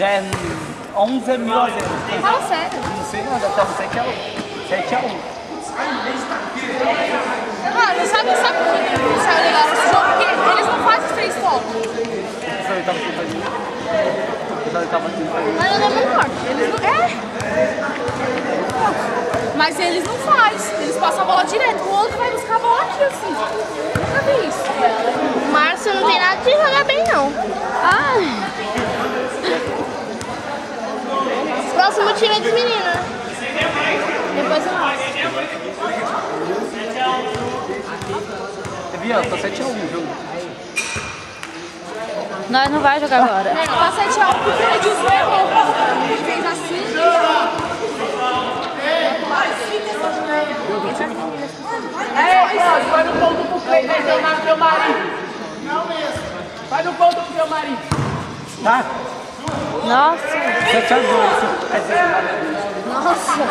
Já é 11 mil a 0. Fala sério. Não sei não, já tá no 7-1. Mano, sabe o que saiu legal nesse jogo? Porque eles não fazem os 3 pontos. Mas não é menor. Eles não... Mas eles não fazem. Eles passam a bola direto. O outro vai buscar a bola aqui assim. Nunca vi isso. O Márcio não tem nada de jogar bem, não. Próximo time é dos meninos. Depois eu mostro. Viu? Tá 7-1 o jogo. Nós não vai jogar agora. Tá 7-1 porque o Edilson errou. Ele fez assim. Vai no ponto pro Cleiton, vai jogar pro seu marido. Não mesmo. Vai no ponto pro seu marido. Tá? Nossa. 7-2. Nossa.